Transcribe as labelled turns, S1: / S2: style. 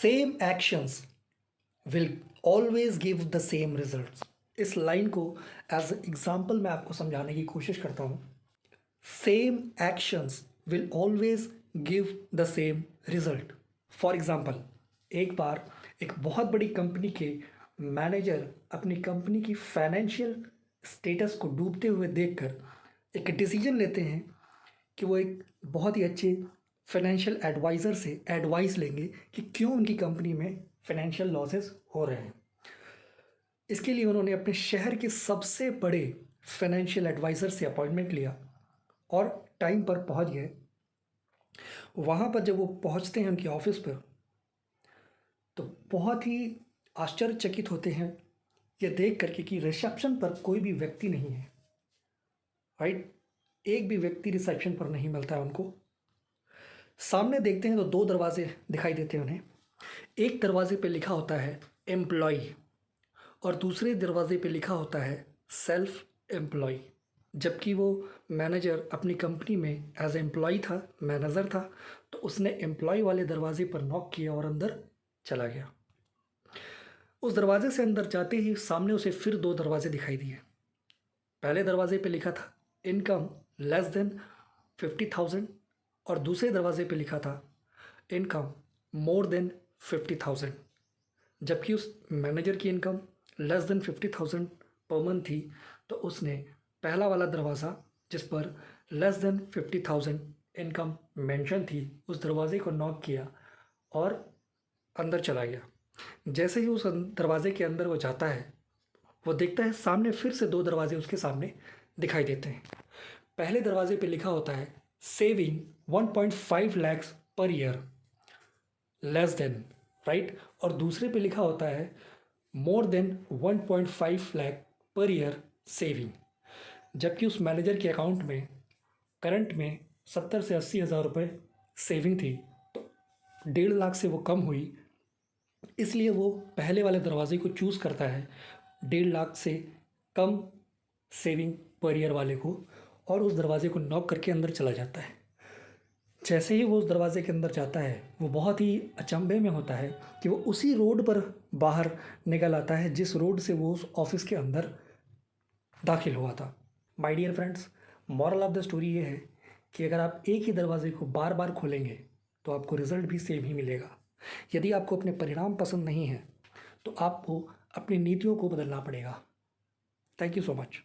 S1: Same actions will always give the same results. इस line को as example मैं आपको समझाने की कोशिश करता हूँ। Same actions will always give the same result. For example, एक बार एक बहुत बड़ी कंपनी के मैनेजर अपनी कंपनी की फाइनेंशियल स्टेटस को डूबते हुए देखकर एक डिसीजन लेते हैं कि वो एक बहुत ही अच्छे फाइनेंशियल एडवाइज़र से एडवाइस लेंगे कि क्यों उनकी कंपनी में फाइनेंशियल लॉसेस हो रहे हैं। इसके लिए उन्होंने अपने शहर के सबसे बड़े फाइनेंशियल एडवाइज़र से अपॉइंटमेंट लिया और टाइम पर पहुंच गए। वहाँ पर जब वो पहुँचते हैं उनके ऑफिस पर, तो बहुत ही आश्चर्यचकित होते हैं ये देख करके कि रिसेप्शन पर कोई भी व्यक्ति नहीं है। राइट, एक भी व्यक्ति रिसेप्शन पर नहीं मिलता है उनको। सामने देखते हैं तो दो दरवाजे दिखाई देते हैं उन्हें। एक दरवाजे पे लिखा होता है एम्प्लॉय और दूसरे दरवाजे पे लिखा होता है सेल्फ एम्प्लॉय। जबकि वो मैनेजर अपनी कंपनी में एज एम्प्लॉय था, मैनेजर था, तो उसने एम्प्लॉय वाले दरवाजे पर नॉक किया और अंदर चला गया। उस दरवाजे से अंदर जाते ही सामने उसे फिर दो दरवाजे दिखाई दिए। पहले दरवाजे पे लिखा था इनकम लेस देन 50,000 और दूसरे दरवाजे पे लिखा था इनकम मोर देन 50,000। जबकि उस मैनेजर की income less than 50,000 per month थी, तो उसने पहला वाला दरवाज़ा जिस पर लेस देन 50,000 इनकम मेंशन थी उस दरवाजे को नॉक किया और अंदर चला गया। जैसे ही उस दरवाजे के अंदर वो जाता है, वो देखता है सामने फिर से दो दरवाजे उसके सामने दिखाई देते हैं। पहले दरवाजे पे लिखा होता है saving 1.5 lakhs per year less than, right, और दूसरे पे लिखा होता है more than 1.5 lakh per year saving. जबकि उस मैनेजर के अकाउंट में करंट में 70 से 80 हज़ार रुपये सेविंग थी, तो 1.5 लाख से वो कम हुई। इसलिए वो पहले वाले दरवाजे को चूज़ करता है 1.5 लाख से कम सेविंग पर ईयर वाले को, और उस दरवाजे को नॉक करके अंदर चला जाता है। जैसे ही वो उस दरवाजे के अंदर जाता है, वो बहुत ही अचंभे में होता है कि वो उसी रोड पर बाहर निकल आता है जिस रोड से वो उस ऑफिस के अंदर दाखिल हुआ था। My dear friends, moral of the story ये है कि अगर आप एक ही दरवाजे को बार बार खोलेंगे तो आपको रिजल्ट भी सेम ही मिलेगा। यदि आपको अपने परिणाम पसंद नहीं है तो आपको अपनी नीतियों को बदलना पड़ेगा। Thank you so much.